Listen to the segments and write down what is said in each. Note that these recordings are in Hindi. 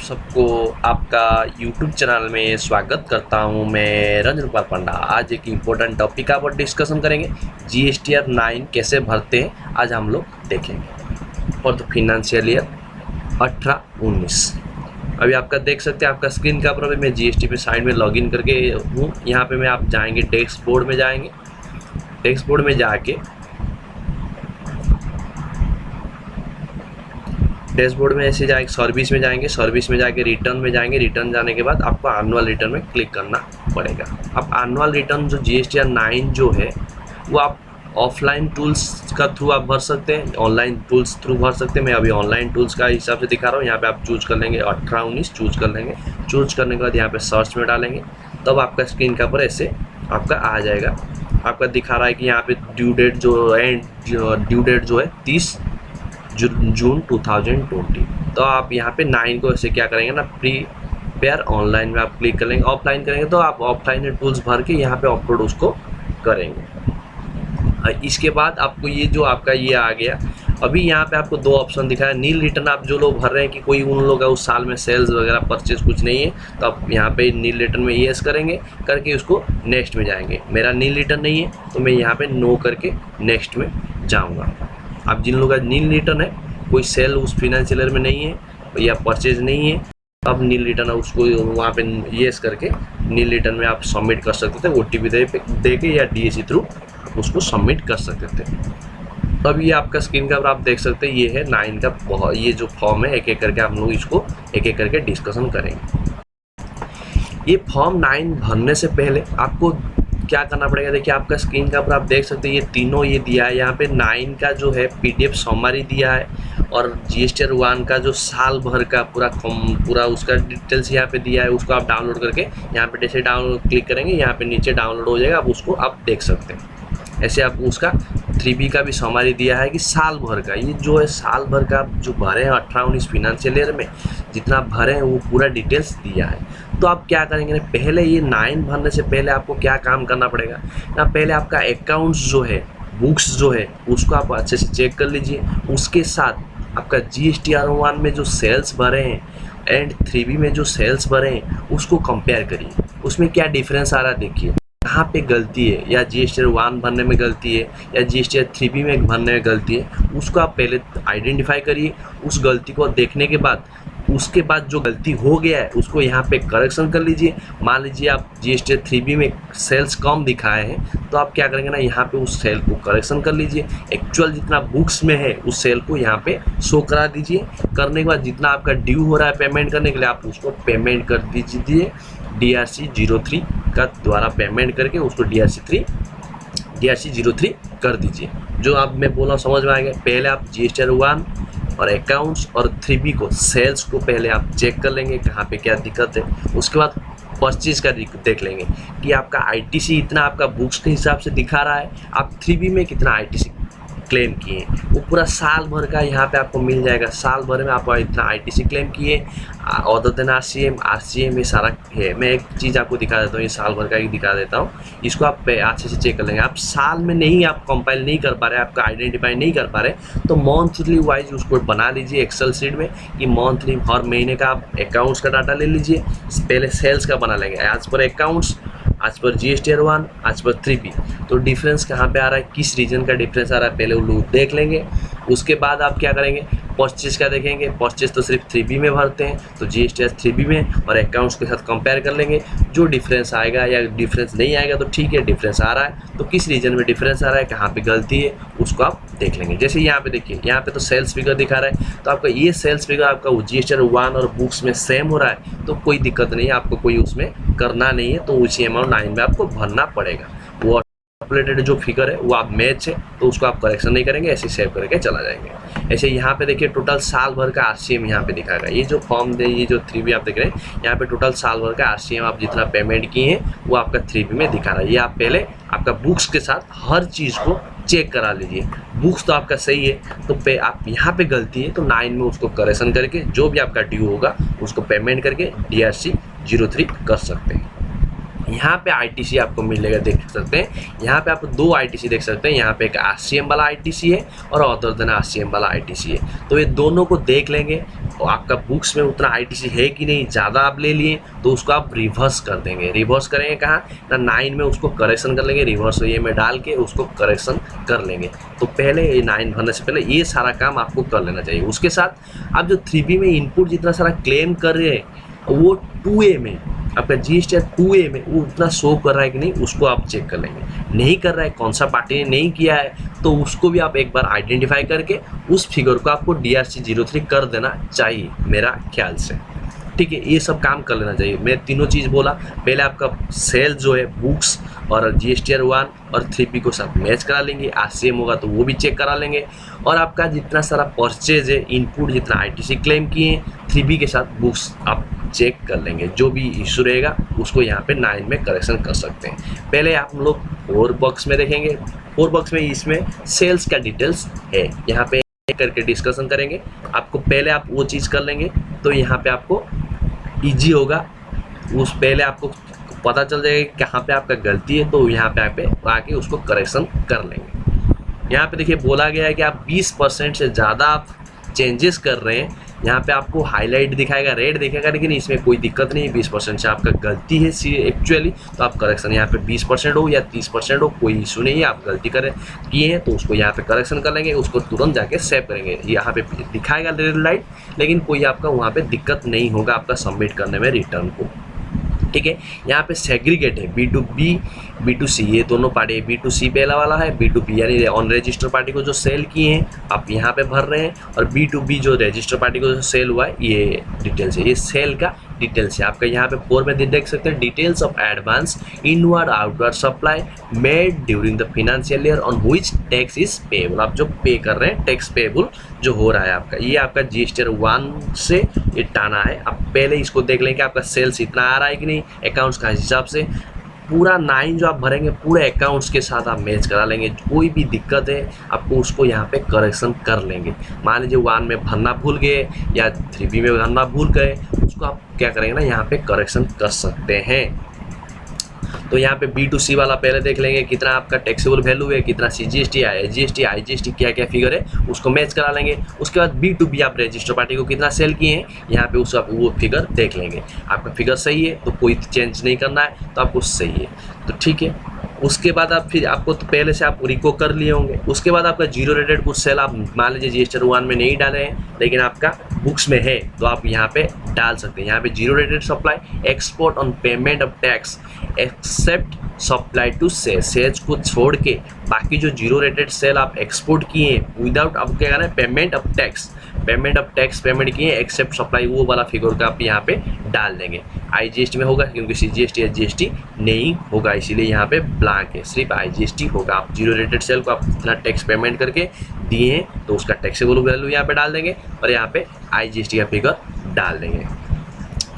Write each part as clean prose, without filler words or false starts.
सबको आपका यूट्यूब चैनल में स्वागत करता हूं। मैं रंजन कुमार पंडा। आज एक इम्पोर्टेंट टॉपिक का पर डिस्कशन करेंगे। जीएसटीआर 9 कैसे भरते हैं आज हम लोग देखेंगे फॉर द फिनेंशियल ईयर 18-19। अभी आपका देख सकते हैं आपका स्क्रीन का पर मैं जीएसटी पे साइड में लॉगिन करके हूँ। यहाँ पे मैं आप जाएंगे डैशबोर्ड में, जाएंगे डैशबोर्ड में जाके डैशबोर्ड में ऐसे जाएंगे सर्विस में जाएंगे, सर्विस में जाके रिटर्न में जाएंगे। रिटर्न जाने के बाद आपको एनुअल रिटर्न में क्लिक करना पड़ेगा। अब एनुअल रिटर्न जो जीएसटीआर 9 जो है वो आप ऑफलाइन टूल्स का थ्रू आप भर सकते हैं, ऑनलाइन टूल्स थ्रू भर सकते हैं। मैं अभी ऑनलाइन टूल्स का हिसाब से दिखा रहा हूँ। यहाँ पे आप चूज कर लेंगे 18-19 चूज कर लेंगे। चूज करने के बाद यहाँ पे सर्च में डालेंगे, तब आपका स्क्रीन का पर ऐसे आपका आ जाएगा। आपका दिखा रहा है कि यहाँ पे ड्यू डेट जो है 30 जून 2020। तो आप यहाँ पे 9 को ऐसे क्या करेंगे ना, प्रीपेयर ऑनलाइन में आप क्लिक कर लेंगे। ऑफलाइन करेंगे तो आप ऑफलाइन टूल्स भर के यहाँ पे अपलोड उसको करेंगे। इसके बाद आपको ये जो आपका ये आ गया। अभी यहाँ पे आपको दो ऑप्शन दिखाया। नील रिटर्न आप जो लोग भर रहे हैं कि कोई उन लोग उस साल में सेल्स वगैरह परचेज कुछ नहीं है, तो आप यहाँ पे नील रिटर्न में येस करेंगे, करके उसको नेक्स्ट में जाएंगे। मेरा नील रिटर्न नहीं है तो मैं यहाँ पे नो करके नेक्स्ट में जाऊँगा। अब जिन लोगों का नील रिटर्न है, कोई सेल उस फाइनेंशियल ईयर में नहीं है या परचेज नहीं है, अब नील रिटर्न उसको वहाँ पे येस करके नील रिटर्न में आप सबमिट कर सकते थे। ओटीपी दे के या डीएसी थ्रू उसको सबमिट कर सकते थे। तब ये आपका स्क्रीन का आप देख सकते हैं, ये है 9 का ये जो फॉर्म है। एक एक करके हम लोग इसको एक एक करके डिस्कशन करेंगे। ये फॉर्म 9 भरने से पहले आपको क्या करना पड़ेगा, देखिए आपका स्क्रीन का पर आप देख सकते हैं ये तीनों ये दिया है। यहाँ पे 9 का जो है पीडीएफ समरी दिया है, और जीएसटीआर 1 का जो साल भर का पूरा उसका डिटेल्स यहाँ पे दिया है। उसको आप डाउनलोड करके यहाँ पे जैसे डाउनलोड क्लिक करेंगे, यहाँ पे नीचे डाउनलोड हो जाएगा। आप उसको आप देख सकते हैं। ऐसे आप उसका 3B का भी समरी दिया है कि साल भर का ये जो है साल भर का जो भरे हैं 18-19 फाइनेंशियल ईयर में जितना भरे हैं वो पूरा डिटेल्स दिया है। तो आप क्या करेंगे ना, पहले ये 9 भरने से पहले आपको क्या काम करना पड़ेगा ना, पहले आपका अकाउंट्स जो है, बुक्स जो है, उसको आप अच्छे से चेक कर लीजिए। उसके साथ आपका जीएसटीआर 1 में जो सेल्स भरे हैं एंड 3B में जो सेल्स भरे हैं उसको कंपेयर करिए। उसमें क्या डिफरेंस आ रहा है देखिए, कहाँ पे गलती है, या जीएसटीआर 1 भरने में गलती है या जीएसटीआर 3B में भरने में गलती है, उसको आप पहले आइडेंटिफाई करिए। उस गलती को देखने के बाद उसके बाद जो गलती हो गया है उसको यहाँ पे करेक्शन कर लीजिए। मान लीजिए आप जीएसटीआर 3B में सेल्स कम दिखाए हैं, तो आप क्या करेंगे ना, यहाँ पे उस सेल को करेक्शन कर लीजिए। एक्चुअल जितना बुक्स में है उस सेल को यहाँ पे शो करा दीजिए। करने के बाद जितना आपका ड्यू हो रहा है पेमेंट करने के लिए, आप उसको पेमेंट कर दीजिए DRC 03 का द्वारा पेमेंट करके उसको DRC 03 कर दीजिए। जो आप मैं बोला समझ में आएगा। पहले आप जीएसटीआर 1 और अकाउंट्स और 3B को सेल्स को पहले आप चेक कर लेंगे कहाँ पे क्या दिक्कत है। उसके बाद परचेज का देख लेंगे कि आपका आईटीसी इतना आपका बुक्स के हिसाब से दिखा रहा है, आप 3B में कितना आईटीसी क्लेम किए, वो पूरा साल भर का यहाँ पे आपको मिल जाएगा। साल भर में आप इतना आईटीसी क्लेम किए, अदर देन आरसीएम ये सारा है। मैं एक चीज़ आपको दिखा देता हूँ, ये साल भर का ही दिखा देता हूँ। इसको आप अच्छे से चेक कर लेंगे। आप साल में नहीं आप कंपाइल नहीं कर पा रहे, आपका आइडेंटिफाई नहीं कर पा रहे, तो मंथली वाइज उसको बना लीजिए एक्सेल शीट में कि मंथली हर महीने का आप अकाउंट्स का डाटा ले लीजिए। पहले सेल्स का बना लेंगे एज पर अकाउंट्स, आज पर जीएसटीआर 1, आज पर 3B। तो डिफरेंस कहाँ पे आ रहा है, किस रीजन का डिफरेंस आ रहा है, पहले वो लोग देख लेंगे। उसके बाद आप क्या करेंगे, परचेज का देखेंगे। परचेज तो सिर्फ 3B में भरते हैं, तो जीएसटीआर 3B में और अकाउंट्स के साथ कंपेयर कर लेंगे। जो डिफरेंस आएगा या डिफरेंस नहीं आएगा तो ठीक है, डिफरेंस आ रहा है तो किस रीजन में डिफरेंस आ रहा है, कहाँ पे गलती है, उसको आप देख लेंगे। जैसे यहाँ पे देखिए, यहाँ पे तो सेल्स फिगर दिखा रहा है, तो आपका ये सेल्स फिगर आपका जीएसटीआर 1 और बुक्स में सेम हो रहा है, तो कोई दिक्कत नहीं है, आपको कोई उसमें करना नहीं है। तो उसी अमाउंट 9 में आपको भरना पड़ेगा। वो कैलकुलेटेड जो फिगर है वो आप मैच है तो उसको आप करेक्शन नहीं करेंगे, ऐसे सेव करके चला जाएंगे। ऐसे यहाँ पे देखिए टोटल साल भर का आरसीएम यहाँ पे दिखाएगा। ये जो फॉर्म दे, ये जो 3B आप देख रहे हैं, यहाँ पे टोटल साल भर का आरसीएम आप जितना पेमेंट किए हैं वो आपका 3B में दिखा रहा है। ये आप पहले आपका बुक्स के साथ हर चीज़ को चेक करा लीजिए। बुक्स तो आपका सही है, तो आप यहाँ पे गलती है तो 9 में उसको करेक्शन करके जो भी आपका ड्यू होगा उसको पेमेंट करके DRC 03 कर सकते हैं। यहाँ पे आईटीसी आपको मिलेगा, देख सकते हैं यहाँ पे आप दो आईटीसी देख सकते हैं। यहाँ पे एक आरसीएम वाला आईटीसी है और अदर देन आरसीएम वाला आईटीसी है। तो ये दोनों को देख लेंगे और आपका बुक्स में उतना आईटीसी है कि नहीं, ज़्यादा आप ले लिए तो उसको आप रिवर्स कर देंगे। रिवर्स करेंगे कहाँ ना, 9 में उसको करेक्शन कर लेंगे, रिवर्स ये में डाल के उसको करेक्शन कर लेंगे। तो पहले ये 9 भरने से पहले ये सारा काम आपको कर लेना चाहिए। उसके साथ आप जो 3B में इनपुट जितना सारा क्लेम कर रहे हैं वो 2A में आपका जीएसटी 2A में वो उतना शो कर रहा है कि नहीं, उसको आप चेक कर लेंगे। नहीं कर रहा है, कौन सा पार्टी ने नहीं किया है, तो उसको भी आप एक बार आइडेंटिफाई करके उस फिगर को आपको DRC 03 कर देना चाहिए मेरा ख्याल से। ठीक है, ये सब काम कर लेना चाहिए। मैं तीनों चीज़ बोला, पहले आपका सेल जो है बुक्स और GSTR 1 और 3B को साथ मैच करा लेंगे। RCM होगा तो वो भी चेक करा लेंगे। और आपका जितना सारा परचेज है, इनपुट जितना ITC क्लेम किए हैं, 3B के साथ बुक्स आप चेक कर लेंगे। जो भी इशू रहेगा उसको यहाँ पे 9 में करेक्शन कर सकते हैं। पहले आप लोग 4 बॉक्स में देखेंगे। 4 बॉक्स में इसमें सेल्स का डिटेल्स है, यहाँ पे करके डिस्कशन करेंगे। आपको पहले आप वो चीज़ कर लेंगे तो यहाँ पे आपको ईजी होगा। उस पहले आपको पता चल जाएगा कि कहाँ पे आपका गलती है, तो यहाँ पे आके उसको करेक्शन कर लेंगे। यहाँ पे देखिए बोला गया है कि आप 20% से ज़्यादा आप चेंजेस कर रहे हैं। यहाँ पे आपको हाईलाइट दिखाएगा, रेड दिखेगा, लेकिन इसमें कोई दिक्कत नहीं है। 20% से आपका गलती है एक्चुअली, तो आप करेक्शन यहाँ पे 20% हो या 30% हो, कोई इशू नहीं है। आप गलती करें किए हैं तो उसको यहाँ पे करेक्शन कर लेंगे, उसको तुरंत जाके सेव करेंगे। यहाँ पे दिखाएगा रेड लाइट, लेकिन कोई आपका वहाँ पे दिक्कत नहीं होगा आपका सबमिट करने में रिटर्न को। ठीक है, यहाँ पे सेग्रीगेट है B2B B2C, ये दोनों पार्टी। B2C पहला वाला है, B2B यानी ऑन रजिस्टर पार्टी को जो सेल किए हैं आप यहाँ पे भर रहे हैं, और B2B जो रजिस्टर पार्टी को जो सेल हुआ है ये डिटेल्स है, ये सेल का डिटेल्स है। आपका यहाँ पे 4 में देख सकते हैं, details of advance inward outward supply made during the financial year on which tax is payable. आप जो पे कर रहे हैं टैक्स पेएबल जो हो रहा है आपका, ये आपका GSTR 1 से ये टाना है। आप पहले इसको देख लें कि आपका सेल्स इतना आ रहा है कि नहीं, अकाउंट्स का हिसाब से पूरा 9 जो आप भरेंगे पूरे अकाउंट्स के साथ आप मैच करा लेंगे। कोई भी दिक्कत है आपको उसको यहाँ पे करेक्शन कर लेंगे। मान लीजिए 1 में भरना भूल गए या 3B में भरना भूल गए, उसको आप क्या करेंगे ना, यहाँ पे करेक्शन कर सकते हैं। तो यहाँ पे B2C वाला पहले देख लेंगे कितना आपका टैक्सेबल वैल्यू है, कितना CGST है, SGST IGST क्या क्या फिगर है, उसको मैच करा लेंगे। उसके बाद B2B आप रजिस्टर पार्टी को कितना सेल किए हैं, यहाँ पे उसका वो फिगर देख लेंगे। आपका फिगर सही है तो कोई चेंज नहीं करना है, तो आपको सही है तो ठीक है। उसके बाद आप फिर आपको तो पहले से आप रिको कर लिए होंगे। उसके बाद आपका जीरो रेटेड कुछ सेल आप मान लीजिए GSTR 1 में नहीं डाले हैं, लेकिन आपका बुक्स में है, तो आप यहाँ पे डाल सकते हैं। यहाँ पे zero rated supply export on payment of tax except supply to sales को छोड़ के बाकी जो जीरो रेटेड सेल आप एक्सपोर्ट किए हैं विदाउट आप क्या करना है, पेमेंट ऑफ टैक्स पेमेंट किए एक्सेप्ट सप्लाई, वो वाला फिगर का आप यहाँ पे डाल देंगे। IGST में होगा क्योंकि CGST SGST नहीं होगा, इसीलिए यहाँ पे ब्लैंक है, सिर्फ IGST होगा। आप जीरो रेटेड सेल को आप इतना टैक्स पेमेंट करके दिए हैं तो उसका टैक्सेबल वैल्यू यहाँ पे डाल देंगे और यहाँ पे IGST का फिगर डाल देंगे।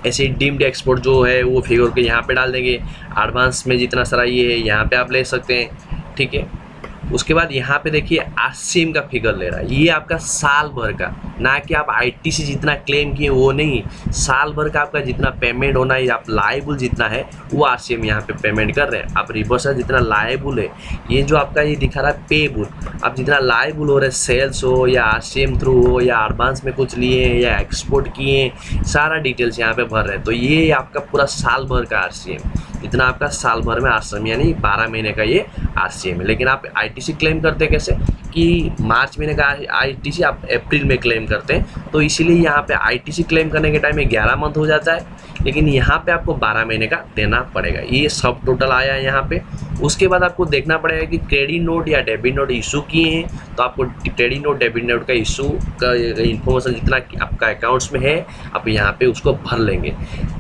ऐसे डीम्ड एक्सपोर्ट जो है वो फिगर के यहाँ पे डाल देंगे। एडवांस में जितना सारा ये है यहाँ पे आप ले सकते हैं, ठीक है। उसके बाद यहाँ पे देखिए RCM का फिगर ले रहा है, ये आपका साल भर का, ना कि आप ITC जितना क्लेम किए वो नहीं, साल भर का आपका जितना पेमेंट होना है, आप लायबल जितना है वो RCM यहाँ पे पेमेंट कर रहे हैं। आप रिवर्सल जितना लायबल है, ये जो आपका ये दिखा रहा है पेबल, आप जितना लायबल हो रहे हैं, सेल्स हो या RCM थ्रू हो या एडवांस में कुछ लिए हैं या एक्सपोर्ट किए हैं, सारा डिटेल्स यहाँ पे भर रहे हैं। तो ये आपका पूरा साल भर का RCM, इतना आपका साल भर में RCM यानी 12 महीने का ये RCM है। लेकिन आप ITC क्लेम करते हैं कैसे कि मार्च महीने का ITC आप अप्रैल में क्लेम करते हैं, तो इसीलिए यहाँ पे ITC क्लेम करने के टाइम में 11 मंथ हो जाता है, लेकिन यहाँ पे आपको 12 महीने का देना पड़ेगा। ये सब टोटल आया है यहाँ पे। उसके बाद आपको देखना पड़ेगा कि क्रेडिट नोट या डेबिट नोट इशू किए हैं, तो आपको क्रेडिट नोट डेबिट नोट का इशू का इन्फॉर्मेशन जितना आपका अकाउंट्स में है आप यहाँ पे उसको भर लेंगे।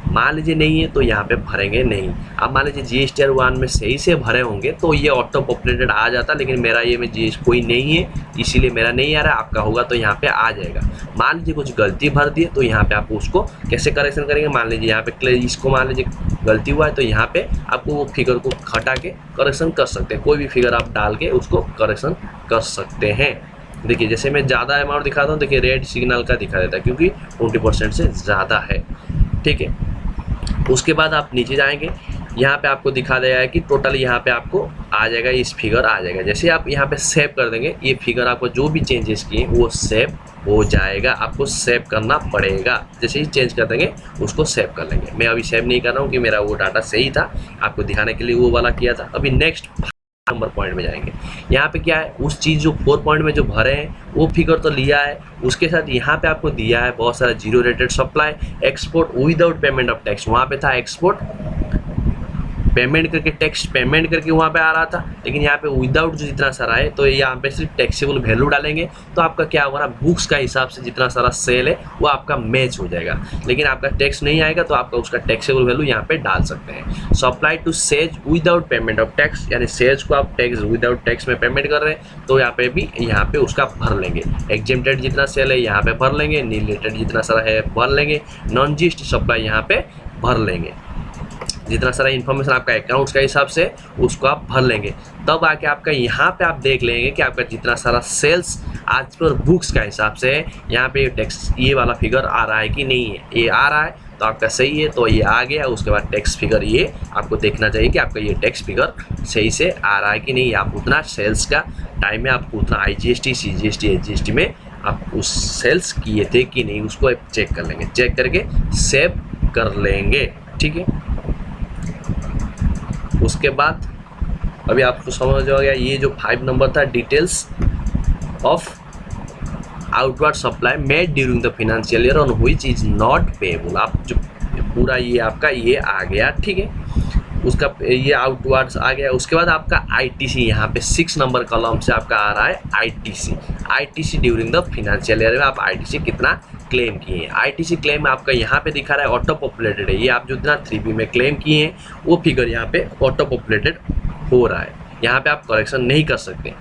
मान लीजिए नहीं है तो यहाँ पे भरेंगे नहीं। अब मान लीजिए GSTR 1 में सही से भरे होंगे तो ये ऑटो पॉपुलेटेड आ जाता, लेकिन मेरा ये में कोई नहीं है इसीलिए मेरा नहीं आ रहा है, आपका होगा तो यहाँ पे आ जाएगा। मान लीजिए कुछ गलती भर दिए तो यहाँ पे आप उसको कैसे करेक्शन करेंगे, मान लीजिए यहाँ पे इसको मान लीजिए गलती हुआ है तो यहाँ पे आपको वो फिगर को हटा के करेक्शन कर सकते हैं। कोई भी फिगर आप डाल के उसको करेक्शन कर सकते हैं। देखिए जैसे मैं ज़्यादा अमाउंट दिखाता हूँ, देखिए रेड सिग्नल का दिखा देता है क्योंकि 20% से ज़्यादा है, ठीक है। उसके बाद आप नीचे जाएंगे, यहाँ पे आपको दिखा देगा कि टोटल यहाँ पे आपको आ जाएगा, इस फिगर आ जाएगा। जैसे आप यहाँ पे सेव कर देंगे, ये फिगर आपको जो भी चेंजेस किए वो सेव हो जाएगा। आपको सेव करना पड़ेगा, जैसे ही चेंज कर देंगे उसको सेव कर लेंगे। मैं अभी सेव नहीं कर रहा हूँ कि मेरा वो डाटा सही था, आपको दिखाने के लिए वो वाला किया था। अभी नेक्स्ट नंबर पॉइंट में जाएंगे। यहाँ पे क्या है, उस चीज़ जो 4 पॉइंट में जो भरे हैं वो फिगर तो लिया है, उसके साथ यहाँ पे आपको दिया है बहुत सारा zero rated supply, export without payment of tax. वहाँ पे था एक्सपोर्ट पेमेंट करके, टैक्स पेमेंट करके वहाँ पे आ रहा था, लेकिन यहाँ पे विदाउट जो जितना सारा है तो यहाँ पे सिर्फ टैक्सेबल वैल्यू डालेंगे तो आपका क्या होगा ना, बुक्स का हिसाब से जितना सारा सेल है वो आपका मैच हो जाएगा। लेकिन आपका टैक्स नहीं आएगा तो आपका उसका टैक्सेबल वैल्यू यहाँ पे डाल सकते हैं। Supply to SEZ without payment of tax, यानी सेज को आप टैक्स विदाउट टैक्स में पेमेंट कर रहे हैं तो यहाँ पे भी यहाँ पे उसका भर लेंगे। एग्जेम्प्टेड जितना सेल है यहाँ पे भर लेंगे, नील रेटेड जितना सारा है भर लेंगे, नॉन जीएसटी सप्लाई यहाँ पे भर लेंगे। जितना सारा इन्फॉर्मेशन आपका अकाउंट्स का हिसाब से उसको आप भर लेंगे। तब आके आपका यहाँ पे आप देख लेंगे कि आपका जितना सारा सेल्स आज पर बुक्स का हिसाब से है, यहाँ पे टैक्स ये वाला फिगर आ रहा है कि नहीं है। ये आ रहा है तो आपका सही है, तो ये आ गया। उसके बाद टैक्स फिगर ये आपको देखना चाहिए कि आपका ये टैक्स फिगर सही से आ रहा है कि नहीं। आप उतना सेल्स का टाइम में आपको उतना IGST CGST HGST में आप उस सेल्स किए थे कि नहीं, उसको आप चेक कर लेंगे। चेक करके सेव कर लेंगे, ठीक है। उसके बाद अभी आपको समझ आ गया, ये जो 5 नंबर था, details of outward supply made during the financial year on which is not payable. आप जो पूरा ये आपका ये आ गया, ठीक है, उसका ये आउटवर्ड्स आ गया। उसके बाद आपका ITC यहाँ पे 6 नंबर कॉलम से आपका आ रहा है ITC during the financial year में आप ITC कितना क्लेम किए हैं। ITC क्लेम आपका यहाँ पे दिखा रहा है ऑटो पॉपुलेटेड है। ये आप जो इतना 3B में क्लेम किए हैं वो फिगर यहाँ पे ऑटो पॉपुलेटेड हो रहा है, यहाँ पे आप करेक्शन नहीं कर सकते।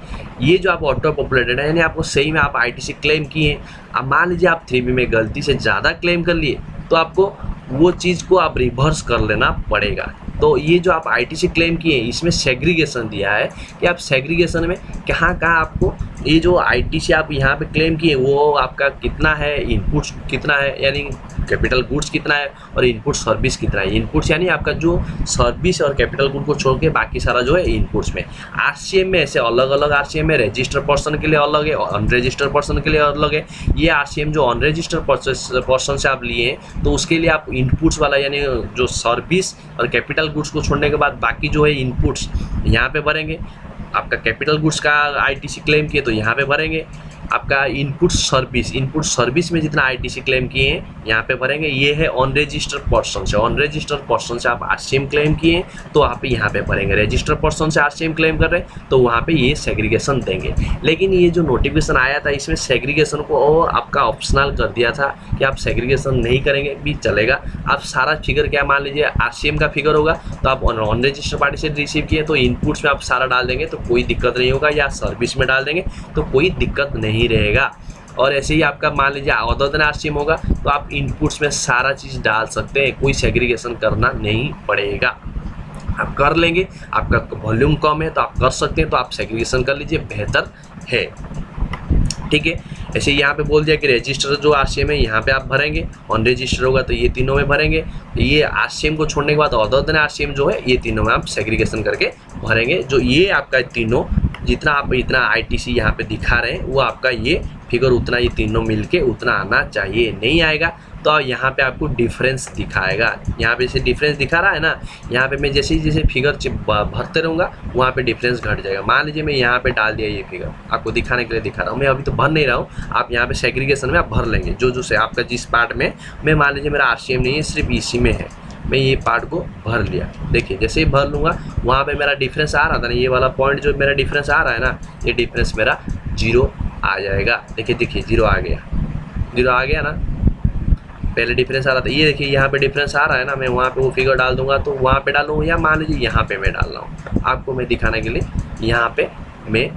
ये जो आप ऑटो पॉपुलेटेड है यानी आपको सही में आप ITC क्लेम किए हैं। अब मान लीजिए आप 3B में गलती से ज़्यादा क्लेम कर लिए तो आपको वो चीज़ को आप रिवर्स कर लेना पड़ेगा। तो ये जो आप ITC क्लेम किए हैं इसमें सेग्रीगेशन दिया है कि आप सेग्रीगेशन में कहाँ आपको ये जो ITC आप यहाँ पे क्लेम किए वो आपका कितना है, इनपुट्स कितना है, यानी कैपिटल गुड्स कितना है और इनपुट सर्विस कितना है। इनपुट्स यानी आपका जो सर्विस और कैपिटल गुड को छोड़ के बाकी सारा जो है इनपुट्स में। RCM में ऐसे अलग अलग RCM में रजिस्टर्ड पर्सन के लिए अलग है, अनरजिस्टर्ड पर्सन के लिए अलग है। ये RCM जो अनरजिस्टर्ड पर्सन से आप लिए हैं तो उसके लिए आप इनपुट्स वाला यानी जो सर्विस और कैपिटल गुड्स को छोड़ने के बाद बाकी जो है इनपुट्स यहाँ पे भरेंगे। आपका कैपिटल गुड्स का ITC क्लेम किए तो यहाँ पे भरेंगे। आपका इनपुट सर्विस में जितना ITC क्लेम किए हैं यहाँ पे भरेंगे। ये है अनरजिस्टर्ड पर्सन से आप RCM क्लेम किए हैं तो आप यहाँ पे भरेंगे। रजिस्टर्ड पर्सन से RCM क्लेम कर रहे हैं तो वहाँ पे ये सेग्रीगेशन देंगे। लेकिन ये जो नोटिफिकेशन आया था इसमें सेग्रीगेशन को आपका ऑप्शनल कर दिया था कि आप सेग्रीगेशन नहीं करेंगे भी चलेगा। आप सारा फिगर क्या मान लीजिए RCM का फिगर होगा तो आप अनरजिस्टर्ड पार्टी से रिसीव किए तो इनपुट्स में आप सारा डाल देंगे तो कोई दिक्कत नहीं होगा, या सर्विस में डाल देंगे तो कोई दिक्कत नहीं रहेगा। और ऐसे ही आपका मान लीजिए अदर देन RCM होगा तो आप इनपुट्स में सारा चीज़ डाल सकते हैं, कोई सेग्रीगेशन करना नहीं पड़ेगा। आप कर लेंगे, आपका वॉल्यूम कम है तो आप कर सकते हैं, तो आप सेग्रीगेशन कर लीजिए, बेहतर है, ठीक है। ऐसे यहाँ पे बोल दिया कि रजिस्टर जो RCM है यहाँ पे आप भरेंगे, अनरजिस्टर होगा तो ये तीनों में भरेंगे। ये RCM को छोड़ने के बाद अदर देन RCM जो है ये तीनों में आप सेग्रीगेशन करके भरेंगे। जो ये आपका तीनों जितना आप इतना ITC यहाँ पे दिखा रहे हैं वो आपका ये फिगर उतना ये तीनों मिलके उतना आना चाहिए। नहीं आएगा तो यहाँ पे आपको डिफरेंस दिखाएगा। यहाँ पे जैसे डिफरेंस दिखा रहा है ना, यहाँ पे मैं जैसे फिगर भरते रहूँगा वहाँ पे डिफरेंस घट जाएगा। मान लीजिए मैं यहाँ पे डाल दिया ये फिगर, आपको दिखाने के लिए दिखा रहा हूँ, मैं अभी तो भर नहीं रहा हूँ। आप यहाँ पे सेग्रीगेशन में आप भर लेंगे जो से आपका जिस पार्ट में, मैं मान लीजिए मेरा RCM नहीं है सिर्फ इसी में है, मैं ये पार्ट को भर लिया। देखिए जैसे ही भर लूँगा वहाँ पे मेरा डिफरेंस आ रहा था ना, ये वाला पॉइंट जो मेरा डिफरेंस आ रहा है ना, ये डिफरेंस मेरा 0 आ जाएगा। देखिए 0 आ गया ना, पहले डिफरेंस आ रहा था, ये देखिए यहाँ पे डिफरेंस आ रहा है ना, मैं वहाँ पे वो फिगर डाल दूंगा तो वहाँ पे डालूँ, या मान लीजिए यहाँ पे मैं डाल रहा हूँ, आपको मैं दिखाने के लिए यहाँ पे मैं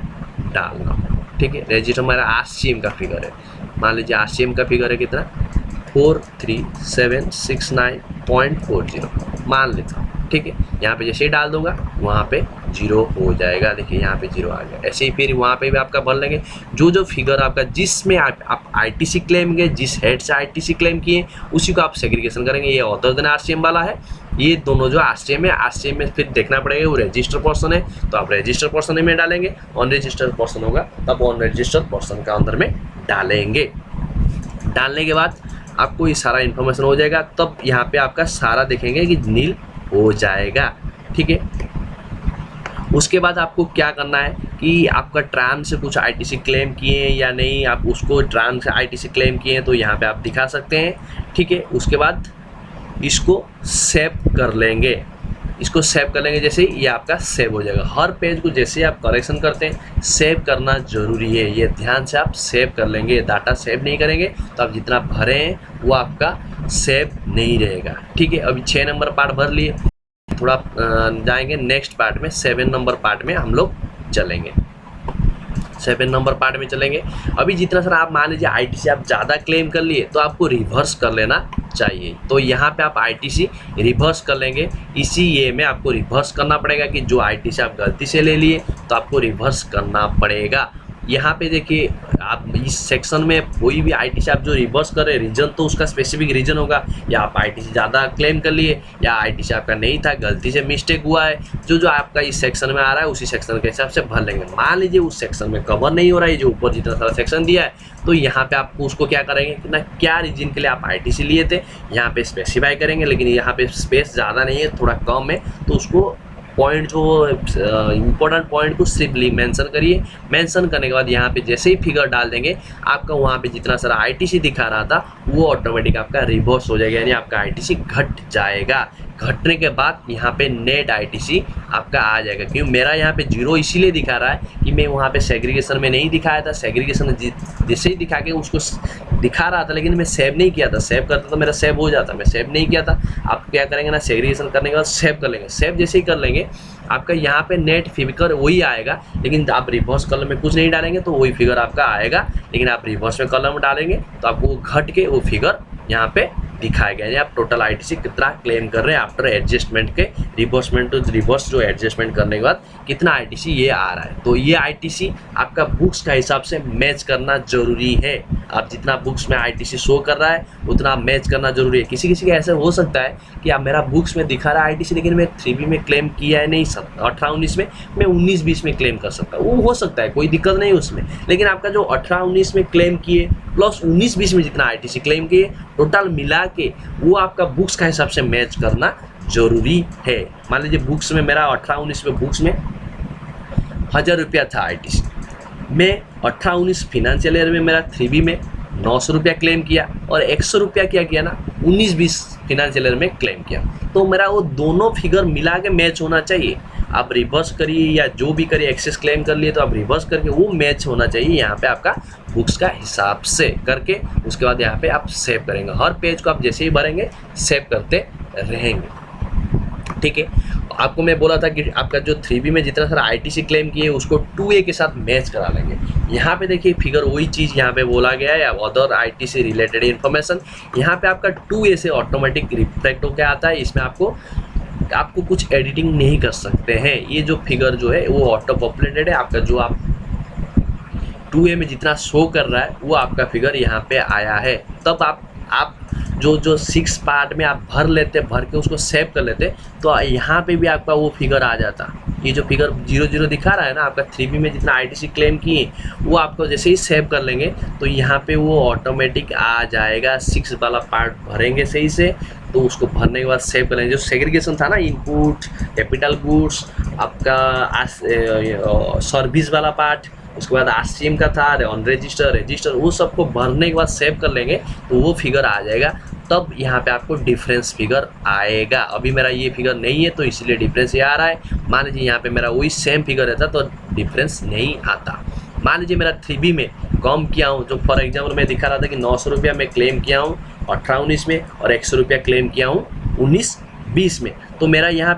डाल रहा हूँ, ठीक है। रजिस्टर मेरा RCM का फिगर है, मान लीजिए RCM का फिगर है कितना 43769.40 मान लेता हूँ, ठीक है। यहाँ पे जैसे ही डाल दूंगा वहाँ पे जीरो हो जाएगा। देखिए यहाँ पे जीरो आ गया। ऐसे ही फिर वहाँ पे भी आपका भर लेंगे जो जो फिगर आपका जिसमें आप आईटीसी क्लेम किए, जिस हेड से आईटीसी क्लेम किए उसी को आप सेग्रीगेशन करेंगे। ये अदर देन आरसीएम वाला है, ये दोनों जो आरसीएम है, आरसीएम में फिर देखना पड़ेगा वो रजिस्टर पर्सन है तो आप रजिस्टर पर्सन में डालेंगे, अनरजिस्टर्ड पर्सन होगा तब अनरजिस्टर्ड पर्सन का अंदर में डालेंगे। डालने के बाद आपको ये सारा इन्फॉर्मेशन हो जाएगा, तब यहाँ पे आपका सारा देखेंगे कि नील हो जाएगा। ठीक है, उसके बाद आपको क्या करना है कि आपका ट्रांस से कुछ आईटीसी क्लेम किए हैं या नहीं, आप उसको ट्रांस से आईटीसी क्लेम किए हैं तो यहाँ पे आप दिखा सकते हैं। ठीक है, उसके बाद इसको सेव कर लेंगे। इसको सेव कर लेंगे, जैसे ही ये आपका सेव हो जाएगा। हर पेज को जैसे ही आप करेक्शन करते हैं सेव करना जरूरी है, ये ध्यान से आप सेव कर लेंगे। डाटा सेव नहीं करेंगे तो आप जितना भरे हैं वो आपका सेव नहीं रहेगा। ठीक है, अभी 6 नंबर पार्ट भर लिए, थोड़ा जाएंगे नेक्स्ट पार्ट में, 7 नंबर पार्ट में हम लोग चलेंगे। 7 नंबर पार्ट में चलेंगे। अभी जितना सर आप मान लीजिए आईटीसी आप ज़्यादा क्लेम कर लिए तो आपको रिवर्स कर लेना चाहिए, तो यहाँ पे आप आईटीसी रिवर्स कर लेंगे। इसी ये में आपको रिवर्स करना पड़ेगा कि जो आईटीसी आप गलती से ले लिए तो आपको रिवर्स करना पड़ेगा। यहाँ पे देखिए आप इस सेक्शन में कोई भी आईटीसी आप जो रिवर्स कर रहे हैं, रीजन तो उसका स्पेसिफिक रीजन होगा, या आप आईटीसी ज़्यादा क्लेम कर लिए या आईटीसी आपका नहीं था, गलती से मिस्टेक हुआ है, जो आपका इस सेक्शन में आ रहा है उसी सेक्शन के हिसाब से भर लेंगे। मान लीजिए उस सेक्शन में कवर नहीं हो रहा है, जो ऊपर जितना सारा सेक्शन दिया है, तो यहाँ पे आपको उसको क्या करेंगे कि ना क्या रीजन के लिए आप आईटीसी लिए थे यहाँ पे स्पेसिफाई करेंगे, लेकिन यहाँ पे स्पेस ज़्यादा नहीं है, थोड़ा कम है, तो उसको पॉइंट जो इम्पोर्टेंट पॉइंट को सिंपली मेंशन करिए। मेंशन करने के बाद यहाँ पे जैसे ही फिगर डाल देंगे आपका वहाँ पे जितना सारा आईटीसी दिखा रहा था वो ऑटोमेटिक आपका रिवर्स हो जाएगा, यानी आपका आईटीसी घट जाएगा। घटने के बाद यहाँ पे नेट आईटीसी आपका आ जाएगा। क्यों मेरा यहाँ पे जीरो इसीलिए दिखा रहा है कि मैं वहाँ पे सेग्रीगेशन में नहीं दिखाया था, सेग्रीगेशन जैसे ही दिखा के उसको दिखा रहा था लेकिन मैं सेव नहीं किया था। सेव करता तो मेरा सेव हो जाता, मैं सेव नहीं किया था। आप क्या करेंगे ना, सेग्रीगेशन करने के बाद सेव कर लेंगे। सेव जैसे ही कर लेंगे आपका यहाँ पे नेट फिगर वही आएगा, लेकिन आप रिवर्स कॉलम में कुछ नहीं डालेंगे तो वही फिगर आपका आएगा, लेकिन आप रिवर्स में कॉलम डालेंगे तो आपको घट के वो फिगर यहाँ पे दिखाया गया है। आप टोटल आईटीसी कितना क्लेम कर रहे हैं आफ्टर एडजस्टमेंट के, रिवर्समेंट टू रिवर्स जो एडजस्टमेंट करने के बाद कितना आईटीसी ये आ रहा है। तो ये आईटीसी आपका बुक्स का हिसाब से मैच करना जरूरी है। आप जितना बुक्स में आईटीसी शो कर रहा है उतना मैच करना जरूरी है। किसी किसी का ऐसा हो सकता है कि आप मेरा बुक्स में दिखा रहा है आईटीसी, लेकिन मैं 3B में क्लेम किया है नहीं, 18-19 में, मैं 19-20 में क्लेम कर सकता हूँ, वो हो सकता है, कोई दिक्कत नहीं उसमें। लेकिन आपका जो 18-19 में क्लेम किए प्लस 19-20 में जितना आईटीसी क्लेम किए टोटल मिला के वो आपका बुक्स का हिसाब से मैच करना जरूरी है। मान लीजिए बुक्स में मेरा 18-19 में बुक्स में 1000 रुपया था आईटीसी, मैं 18-19 फिनेंशियल ईयर में मेरा 3B में 900 रुपया क्लेम किया और 100 रुपया क्या किया ना 19-20 फिनेंशियल ईयर में क्लेम किया, तो मेरा वो दोनों फिगर मिला के मैच होना चाहिए। आप रिवर्स करिए या जो भी करिए, एक्सेस क्लेम कर लिए तो आप रिवर्स करके वो मैच होना चाहिए यहाँ पे आपका बुक्स का हिसाब से करके। उसके बाद यहाँ पे आप सेव करेंगे। हर पेज को आप जैसे ही भरेंगे सेव करते रहेंगे। ठीक है, आपको मैं बोला था कि आपका जो 3B में जितना सारा आईटीसी क्लेम किए उसको 2A के साथ मैच करा लेंगे। यहाँ पे देखिए फिगर वही चीज़ यहाँ पे बोला गया है, अदर आईटीसी रिलेटेड इन्फॉर्मेशन यहाँ पे आपका 2A से ऑटोमेटिक रिफ्लेक्ट होकर आता है। इसमें आपको कुछ एडिटिंग नहीं कर सकते हैं। ये जो फिगर जो है वो ऑटो पॉपुलेटेड है। आपका जो आप 2A में जितना शो कर रहा है वो आपका फिगर यहाँ पे आया है। तब आप जो 6 पार्ट में आप भर लेते, भर के उसको सेव कर लेते, तो यहाँ पे भी आपका वो फिगर आ जाता। ये जो फिगर 00 दिखा रहा है ना आपका 3B में जितना आईटीसी क्लेम किए वो आपको जैसे ही सेव कर लेंगे तो यहाँ पे वो ऑटोमेटिक आ जाएगा। 6 वाला पार्ट भरेंगे सही से, तो उसको भरने के बाद सेव कर लेंगे। जो सेग्रीगेशन था ना, इनपुट, कैपिटल गुड्स, आपका सर्विस वाला पार्ट, उसके बाद आरसीएम का था, रजिस्टर, वो सबको भरने के बाद सेव कर लेंगे तो वो फिगर आ जाएगा। तब यहाँ पे आपको डिफरेंस फिगर आएगा। अभी मेरा ये फिगर नहीं है तो इसलिए डिफरेंस ये आ रहा है। मान लीजिए यहाँ पे मेरा वही सेम फिगर रहता तो डिफरेंस नहीं आता। मान लीजिए मेरा 3B में कम किया हूँ, जो फॉर एग्जाम्पल मैं दिखा रहा था कि 900 रुपया मैं क्लेम किया हूँ 18-19 में और 100 रुपया क्लेम किया हूँ 19 20 में, तो मेरा यहाँ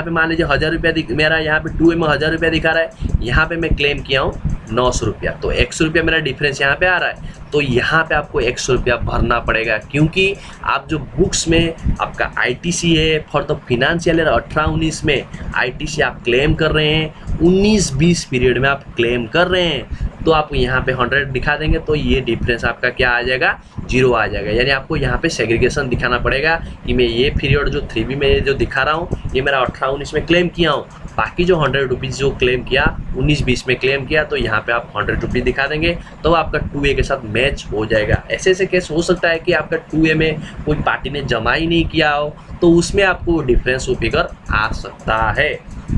पे मान लीजिए 1000 रुपया मेरा यहाँ पे 2A में 1000 रुपया दिखा रहा है, यहाँ पे मैं क्लेम किया हूँ 900 रुपया, तो 100 रुपया मेरा डिफरेंस यहाँ पे आ रहा है। तो यहाँ पे आपको 100 रुपया भरना पड़ेगा, क्योंकि आप जो बुक्स में आपका ITC है फॉर द फिनेंशियल ईयर 18-19 में ITC आप क्लेम कर रहे हैं, 19-20 पीरियड में आप क्लेम कर रहे हैं, तो आप यहाँ पे 100 दिखा देंगे तो ये डिफरेंस आपका क्या आ जाएगा, 0 आ जाएगा। यानी आपको यहाँ पे सेग्रीगेशन दिखाना पड़ेगा कि मैं ये पीरियड जो 3B में जो दिखा रहा हूँ ये मेरा 18-19 में क्लेम किया हूँ, बाकी जो 100 रुपीज़ जो क्लेम किया 19-20 में क्लेम किया, तो यहाँ पे आप 100 रुपीज़ दिखा देंगे तो आपका 2A के साथ मैच हो जाएगा। ऐसे ऐसे केस हो सकता है कि आपका 2A में कोई पार्टी ने जमा ही नहीं किया हो, तो उसमें आपको डिफरेंस वो फिगर आ सकता है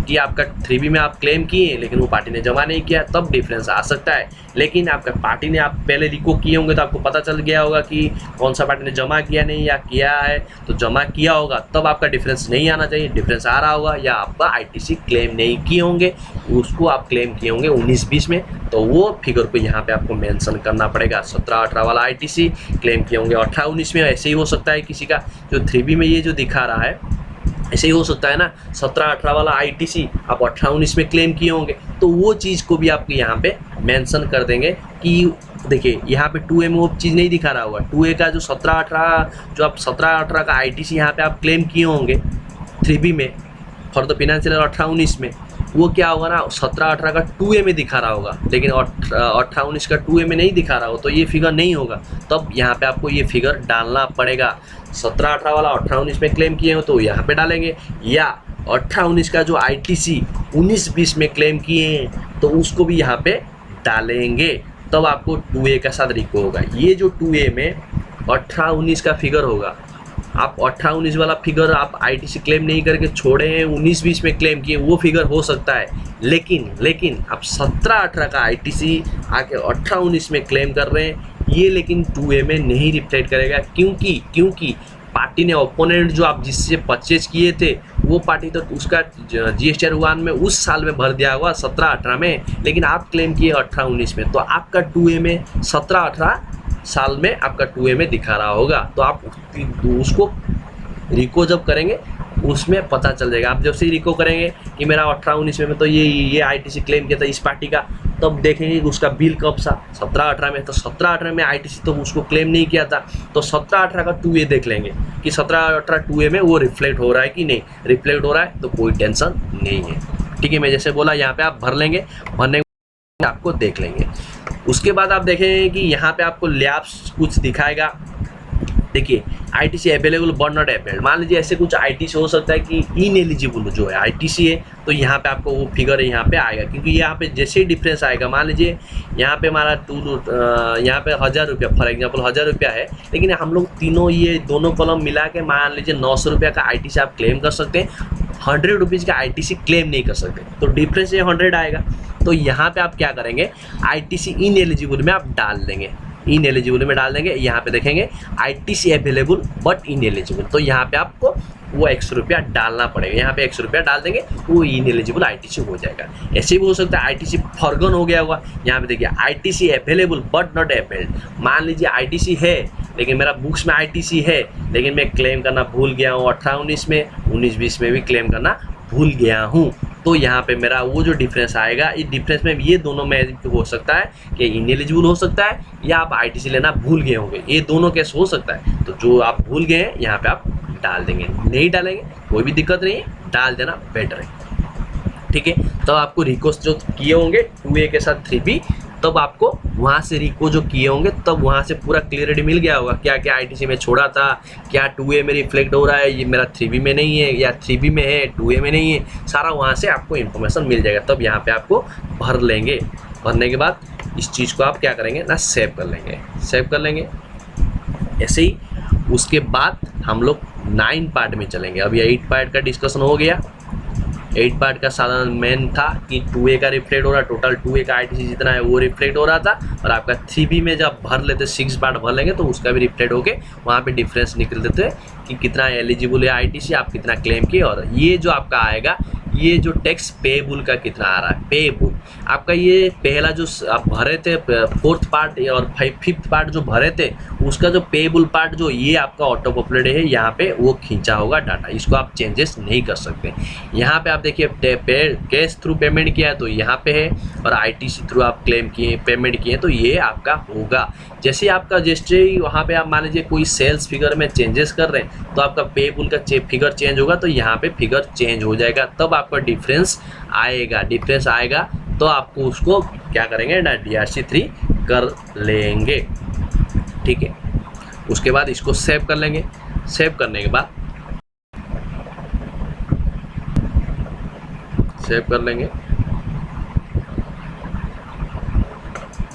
कि आपका 3B में आप क्लेम किए लेकिन वो पार्टी ने जमा नहीं किया, तब डिफरेंस आ सकता है। लेकिन आपका पार्टी ने आप पहले रिको किए होंगे तो आपको पता चल गया होगा कि कौन सा पार्टी ने जमा किया नहीं या किया है, तो जमा किया होगा तब आपका डिफरेंस नहीं आना चाहिए, डिफरेंस आ रहा होगा। या आपका ITC क्लेम नहीं किए होंगे, उसको आप क्लेम किए होंगे 19-20 में, तो वो फिगर को यहाँ पे आपको मेंशन करना पड़ेगा। 17-18 वाला ITC क्लेम किए होंगे 18-19 में, ऐसे ही हो सकता है किसी का जो 3B में ये जो दिखा रहा है, ऐसे ही हो सकता है ना 17-18 वाला ITC आप 18-19 में क्लेम किए होंगे, तो वो चीज़ को भी आपको यहाँ पे मेंशन कर देंगे कि देखिए यहाँ पे 2A में वो चीज़ नहीं दिखा रहा होगा, 2A का जो 17-18 जो आप 17-18 का ITC यहाँ पे आप क्लेम किए होंगे 3B में फॉर द फिनेंशियल 18-19 में, वो क्या होगा ना 17-18 का 2A में दिखा रहा होगा, लेकिन 18-19 का 2A में नहीं दिखा रहा हो, तो ये फिगर नहीं होगा। तब यहाँ पे आपको ये फिगर डालना पड़ेगा। 17-18 वाला 18-19 में क्लेम किए हो तो यहाँ पे डालेंगे, या 18-19 का जो ITC 19-20 में क्लेम किए हैं तो उसको भी यहाँ पे डालेंगे, तब आपको 2A का साथ रिको होगा। ये जो 2A में 18-19 का फिगर होगा, आप 18-19 वाला फिगर आप ITC क्लेम नहीं करके छोड़े हैं, 19-20 में क्लेम किए, वो फिगर हो सकता है। लेकिन आप 17-18 का ITC आके 18-19 में क्लेम कर रहे हैं, ये लेकिन 2A में नहीं रिफ्लेक्ट करेगा, क्योंकि पार्टी ने ओपोनेंट जो आप जिससे परचेज किए थे वो पार्टी तो उसका GST 1 में उस साल में भर दिया हुआ 17-18 में, लेकिन आप क्लेम किए 18-19 में, तो आपका 2A में 17-18 साल में आपका 2A में दिखा रहा होगा। तो आप उसको रिको जब करेंगे उसमें पता चल जाएगा। आप जब से रिको करेंगे कि मेरा 18-19 में तो ये ITC क्लेम किया था इस पार्टी का, तब देखेंगे कि उसका बिल कब सा 17-18 में, तो 17-18 में ITC तो उसको क्लेम नहीं किया था, तो 17-18 का 2A देख लेंगे कि 17-18 2A में वो रिफ्लेक्ट हो रहा है कि नहीं। रिफ्लेक्ट हो रहा है तो कोई टेंशन नहीं है, ठीक है। मैं जैसे बोला यहाँ पे आप भर लेंगे, भरने के बाद आपको देख लेंगे। उसके बाद आप देखेंगे कि यहाँ पे आपको लैब्स कुछ दिखाएगा। देखिए ITC available but not available, मान लीजिए ऐसे कुछ ITC हो सकता है कि इनएलिजिबल जो है ITC है, तो यहाँ पे आपको वो फिगर यहाँ पे आएगा, क्योंकि यहाँ पे जैसे ही डिफरेंस आएगा, मान लीजिए यहाँ पे हमारा यहाँ पे 1000 रुपया फॉर एग्जांपल 1000 रुपया है, लेकिन हम लोग तीनों ये दोनों कॉलम मिला के मान लीजिए 900 रुपया का ITC आप क्लेम कर सकते हैं, 100 रुपीज़ का ITC क्लेम नहीं कर सकते, तो डिफरेंस ये 100 आएगा। तो यहाँ पे आप क्या करेंगे, ITC इनएलिजिबल में आप डाल देंगे, इनएलिजिबल में डाल देंगे। यहाँ पे देखेंगे ITC अवेलेबल बट इनएलिजिबल, तो यहाँ पे आपको वो 100 रुपया डालना पड़ेगा। यहाँ पे 100 रुपया डाल देंगे, वो इनएलिजिबल ITC हो जाएगा। ऐसे भी हो सकता है ITC फॉरगॉन हो गया होगा। यहाँ पे देखिए ITC available but not availed, मान लीजिए ITC है लेकिन मेरा बुक्स में ITC है, लेकिन मैं क्लेम करना भूल गया हूँ 18-19 में, 19-20 में भी क्लेम करना भूल गया हूँ, तो यहाँ पे मेरा वो जो डिफरेंस आएगा, इस डिफरेंस में ये दोनों में हो सकता है कि इनएलिजिबल हो सकता है या आप ITC लेना भूल गए होंगे, ये दोनों केस हो सकता है। तो जो आप भूल गए हैं यहाँ पे आप डाल देंगे, नहीं डालेंगे कोई भी दिक्कत नहीं है, डाल देना बेटर है, ठीक है। तो आपको रिक्वेस्ट जो किए होंगे 2A के साथ 3B, तब आपको वहाँ से रिको जो किए होंगे तब वहाँ से पूरा क्लियरिटी मिल गया होगा, क्या क्या ITC में छोड़ा था, क्या 2A में रिफ्लेक्ट हो रहा है, ये मेरा 3B में नहीं है या 3B में है 2A में नहीं है, सारा वहाँ से आपको इन्फॉर्मेशन मिल जाएगा। तब यहाँ पे आपको भर लेंगे, भरने के बाद इस चीज़ को आप क्या करेंगे ना, सेव कर लेंगे ऐसे ही। उसके बाद हम लोग 9 पार्ट में चलेंगे। अभी 8 पार्ट का डिस्कशन हो गया। 8 पार्ट का साधारण मेन था कि 2A का रिफ्लेक्ट हो रहा, टोटल 2A का ITC जितना है वो रिफ्लेक्ट हो रहा था, और आपका 3B में जब भर लेते 6 पार्ट भर लेंगे तो उसका भी रिफ्लेक्ट होके वहाँ पे डिफरेंस निकल देते कि कितना एलिजिबल है ITC, आप कितना क्लेम किए, और ये जो आपका आएगा, ये जो टैक्स पेएबल का कितना आ रहा है, पेएबल आपका ये पहला जो आप भरे थे 4th पार्ट और 5th पार्ट जो भरे थे, उसका जो पेएबल पार्ट जो ये आपका ऑटो पॉपुलेट है, यहाँ पे वो खींचा होगा डाटा, इसको आप चेंजेस नहीं कर सकते। यहाँ पे आप देखिए कैश थ्रू पेमेंट किया है तो यहाँ पे है, और आईटीसी थ्रू आप क्लेम किए पेमेंट किए तो ये आपका होगा। जैसे आपका जैसे वहाँ पे आप मान लीजिए कोई सेल्स फिगर में चेंजेस कर रहे हैं तो आपका पेएबल का फिगर चेंज होगा, तो यहाँ पे फिगर चेंज हो जाएगा, तब आपका डिफरेंस आएगा। डिफरेंस आएगा तो आपको उसको क्या करेंगे ना, DRC3 कर लेंगे, ठीक है। उसके बाद इसको सेव कर लेंगे। सेव करने के बाद सेव कर लेंगे।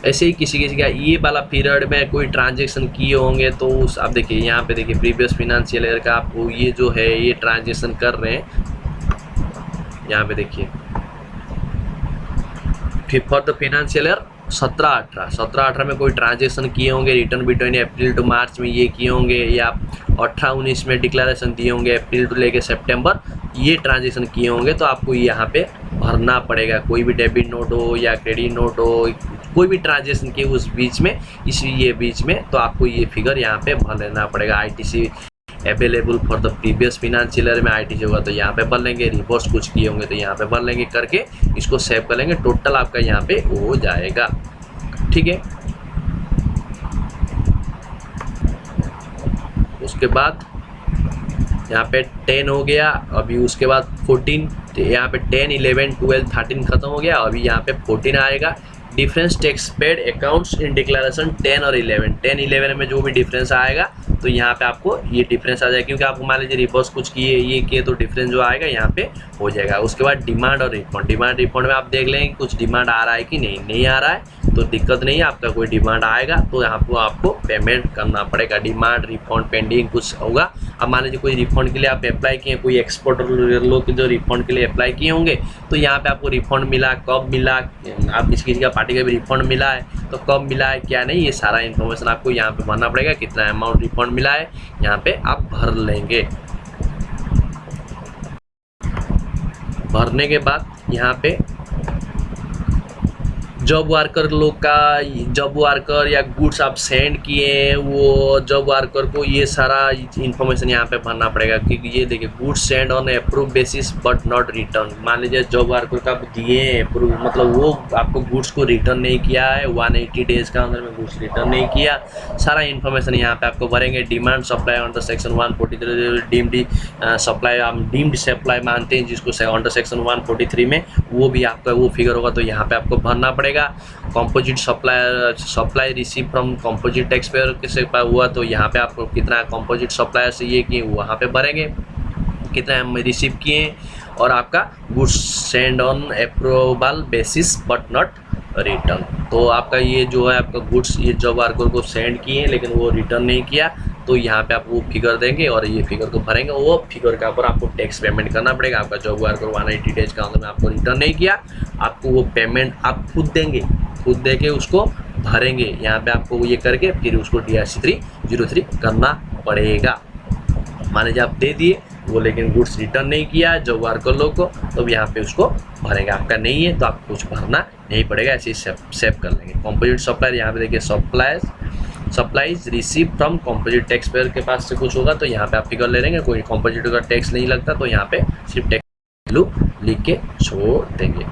ऐसे ही किसी किसी का ये वाला पीरियड में कोई ट्रांजेक्शन किए होंगे तो उस आप देखिए यहाँ पे देखिए प्रीवियस फाइनेंशियल ईयर का आपको ये जो है ये ट्रांजेक्शन कर रहे हैं, यहाँ पे देखिए फॉर द फाइनेंशियल ईयर 17-18 में कोई ट्रांजेक्शन किए होंगे, रिटर्न बिटवीन अप्रैल टू मार्च में ये किए होंगे, या 18-19 में डिक्लेरेशन दिए होंगे अप्रैल टू लेके सितंबर, ये ट्रांजेक्शन किए होंगे तो आपको यहाँ पे भरना पड़ेगा। कोई भी डेबिट नोट हो या क्रेडिट नोट हो, कोई भी ट्रांजेक्शन के उस बीच में, इस ये बीच में, तो आपको ये फिगर यहाँ पे भर लेना पड़ेगा। ITC available for the previous financial year में आईटीसी होगा तो यहाँ पे भर लेंगे, रिवर्स कुछ किए होंगे तो यहाँ पे भर लेंगे, करके इसको सेव कर लेंगे। टोटल आपका यहाँ पे हो जाएगा, ठीक है। उसके बाद यहाँ पे 10 हो गया, अभी उसके बाद 14, यहाँ पे 10, 11, 12, 13 खत्म हो गया, अभी यहाँ पे 14 आएगा। Difference tax paid accounts in declaration 10 और 11, 10, 11 में जो भी डिफरेंस आएगा तो यहाँ पे आपको ये डिफरेंस आ जाएगा, क्योंकि आपको मान लीजिए रिवर्स कुछ किए ये किए तो डिफरेंस जो आएगा यहाँ पे हो जाएगा। उसके बाद डिमांड और रिफंड, डिमांड रिफंड में आप देख लेंगे कुछ डिमांड आ रहा है कि नहीं आ रहा है तो दिक्कत नहीं है, आपका कोई डिमांड आएगा तो यहाँ पर आपको पेमेंट करना पड़ेगा। डिमांड रिफंड पेंडिंग कुछ होगा, अब मान लीजिए कोई रिफंड के लिए आप अप्लाई किए, कोई एक्सपोर्टर लोग जो रिफंड के लिए अप्लाई किए होंगे तो यहाँ पे आपको रिफंड मिला, कब मिला, आप किसी का पार्टी का भी रिफंड मिला है तो कब मिला है क्या नहीं, ये सारा इन्फॉर्मेशन आपको यहाँ पे भरना पड़ेगा। कितना अमाउंट रिफंड मिला है यहाँ पे आप भर लेंगे। भरने के बाद यहाँ पे जॉब वर्कर लोग का, जॉब वर्कर या गुड्स आप सेंड किए वो जॉब वर्कर को ये सारा इन्फॉर्मेशन यहाँ पे भरना पड़ेगा, क्योंकि ये देखिए goods send on approve basis but not return. मान लीजिए जॉब वर्कर का दिए अप्रूव, मतलब वो आपको गुड्स को रिटर्न नहीं किया है, 180 डेज का अंदर में गुड्स रिटर्न नहीं किया, सारा इन्फॉर्मेशन यहाँ पे आपको भरेंगे। Demand supply under section 143 deemed supply, आप डीम्ड सप्लाई मानते हैं जिसको अंडर सेक्शन 143 में, वो भी आपका वो फिगर होगा तो यहाँ पे आपको भरना पड़ेगा। Composite supply receive from composite tax payer से हुआ तो यहाँ पे आपको कितना कंपोजिट सप्लायर से ये किए वहाँ पे भरेंगे, कितना हम रिसीव किए, और आपका goods send on approval basis but not return. तो आपका ये जो है आपका गुड्स ये जॉब वर्कर को सेंड किए लेकिन वो रिटर्न नहीं किया तो यहाँ पे आप वो फिगर देंगे और ये फिगर को भरेंगे, वो फिगर के ऊपर आपको टैक्स पेमेंट करना पड़ेगा। आपका जॉब वर्कर 180 डेज का अंदर में आपको रिटर्न नहीं किया, आपको वो पेमेंट आप खुद देंगे, खुद दे के उसको भरेंगे। यहाँ पे आपको ये करके फिर उसको DRC303 करना पड़ेगा। मान लीजिए आप दे दिए वो लेकिन गुड्स रिटर्न नहीं किया जॉब वर्कर लोग को, तो यहाँ पे उसको भरेगा। आपका नहीं है तो आपको कुछ भरना नहीं पड़ेगा, ऐसे ही सेव कर लेंगे। कंपोजिट सप्लायर, यहाँ पे देखिए supplies receive from composite tax payer के पास से कुछ होगा तो यहाँ पे आप फिगर ले लेंगे। कोई कंपोजिट का टैक्स नहीं लगता तो यहाँ पे सिर्फ टैक्स वैल्यू लिख के छोड़ देंगे।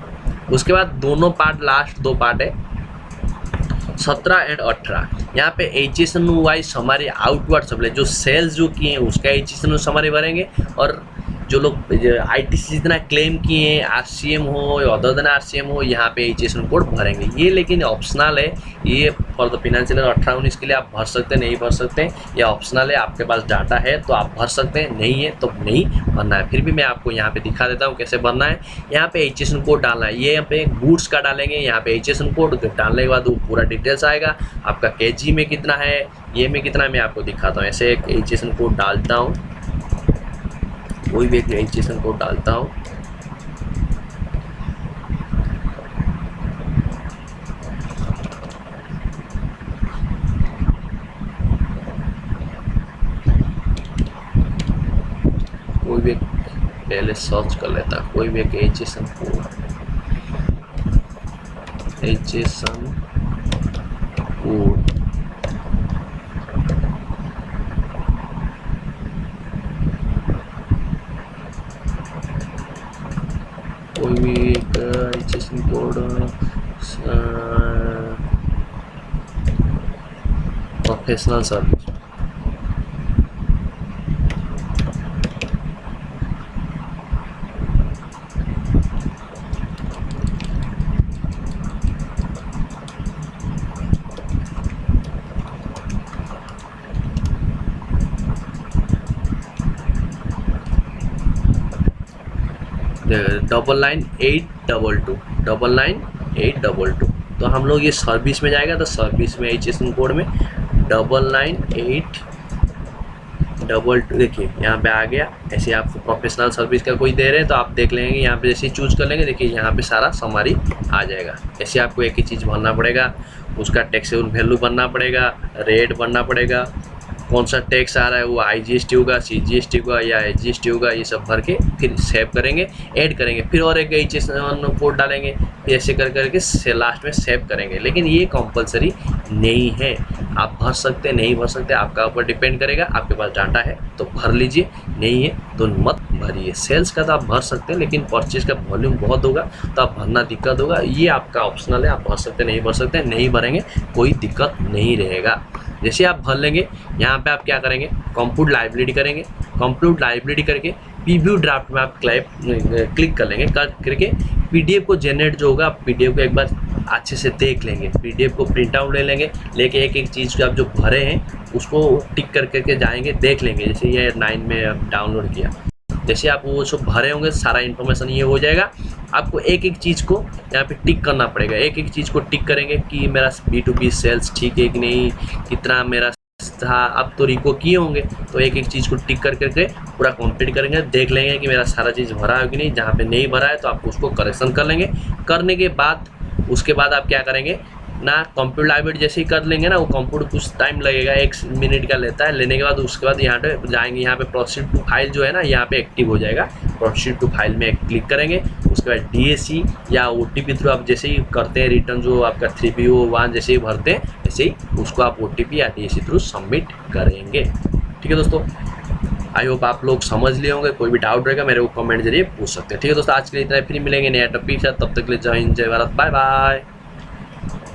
उसके बाद दोनों पार्ट, लास्ट दो पार्ट है 17 और 18। यहाँ पे एचएसएन वाइज हमारे आउटवर्ड सप्लाई जो सेल्स जो किए हैं उसका एचएसएन हमारे भरेंगे, और जो लोग आईटीसी जितना क्लेम किए हैं आरसीएम हो या अदर देन आरसीएम हो यहाँ पे एचएसएन कोड भरेंगे। ये लेकिन ऑप्शनल है, ये फॉर द फाइनेंशियल 18-19 के लिए आप भर सकते हैं, नहीं भर सकते हैं, या ऑप्शनल है। आपके पास डाटा है तो आप भर सकते हैं, नहीं है तो नहीं भरना है। फिर भी मैं आपको यहाँ पे दिखा देता हूँ कैसे भरना है। यहाँ पे एचएसएन कोड डालना है, ये यहाँ पे गुड्स का डालेंगे, यहाँ पे एचएसएन कोड डालने के बाद वो पूरा डिटेल्स आएगा। आपका केजी में कितना है, ये में कितना है, मैं आपको दिखाता हूँ। ऐसे एक एचएसएन कोड डालता हूँ, कोई भी एक एचएसएन कोड डालता हूँ। कोई भी पहले सर्च कर लेता, कोई भी एक एचएसएन कोड, HSN कोड। कोई भी एक HSN कोड प्रोफेशनल सर्विस। $99822 $99822। तो हम लोग ये सर्विस में जाएगा तो सर्विस में HSN कोड में 99822। देखिए यहाँ पे आ गया। ऐसे आपको प्रोफेशनल सर्विस का कोई दे रहे हैं तो आप देख लेंगे, यहाँ पे जैसे ही चूज कर लेंगे, देखिए यहाँ पे सारा समरी आ जाएगा। ऐसे आपको एक ही चीज़ भरना पड़ेगा, उसका टैक्सेबल वैल्यू भरना पड़ेगा, रेट भरना पड़ेगा, कौन सा टैक्स आ रहा है, वो IGST होगा, CGST होगा या HGST होगा, ये सब भर के फिर सेव करेंगे, ऐड करेंगे, फिर और एक HSN कोड डालेंगे, फिर ऐसे कर करके से लास्ट में सेव करेंगे। लेकिन ये कंपलसरी नहीं है, आप भर सकते नहीं भर सकते, आपका ऊपर डिपेंड करेगा। आपके पास डाटा है तो भर लीजिए, नहीं है तो मत भरिए। सेल्स का तो आप भर सकते हैं, लेकिन परचेज का वॉल्यूम बहुत होगा तो आप भरना दिक्कत होगा। ये आपका ऑप्शनल है, आप भर सकते नहीं भर सकते, नहीं भरेंगे कोई दिक्कत नहीं रहेगा। जैसे आप भर लेंगे, यहाँ पे आप क्या करेंगे, कंप्यूट लाइबिलिटी करेंगे। कंप्यूट लाइबिलिटी करके प्रीव्यू ड्राफ्ट में आप क्लिक कर लेंगे। करके PDF को जनरेट जो होगा, आप PDF को एक बार अच्छे से देख लेंगे, PDF को प्रिंट आउट ले लेंगे, लेके एक एक चीज़ को आप जो भरे हैं उसको टिक कर करके जाएंगे, देख लेंगे। जैसे ये 9 में डाउनलोड किया, जैसे आप वो सब भरे होंगे सारा इन्फॉर्मेशन ये हो जाएगा। आपको एक एक चीज़ को यहाँ पे टिक करना पड़ेगा। एक एक चीज़ को टिक करेंगे कि मेरा B2B सेल्स ठीक है कि नहीं, कितना मेरा था। अब तो रिको किए होंगे तो एक एक चीज़ को टिक कर करके पूरा कंप्लीट करेंगे, देख लेंगे कि मेरा सारा चीज़ भरा है कि नहीं। जहाँ पे नहीं भरा है तो आप उसको करेक्शन कर लेंगे। करने के बाद उसके बाद आप क्या करेंगे ना, कंप्यूटर लाइब्रेरी जैसे ही कर लेंगे ना, वो कंप्यूटर कुछ टाइम लगेगा, 1 मिनट का लेता है। लेने के बाद उसके बाद यहाँ पे जाएंगे, यहाँ पे प्रोसीड टू फाइल जो है ना, यहाँ पे एक्टिव हो जाएगा। प्रोसीड टू फाइल में क्लिक करेंगे, उसके बाद DAC या OTP थ्रू आप जैसे ही करते हैं रिटर्न, जो आपका 3PO1 जैसे ही भरते हैं, ऐसे ही उसको आप OTP या DAC थ्रू सबमिट करेंगे। ठीक है दोस्तों, आई होप आप लोग समझ लिए होंगे। कोई भी डाउट रहेगा मेरे को कमेंट जरिए पूछ सकते हैं। ठीक है दोस्तों, आज के लिए इतना ही, फिर मिलेंगे नया टॉपिक के साथ। तब तक के लिए जय हिंद, जय भारत, बाय बाय।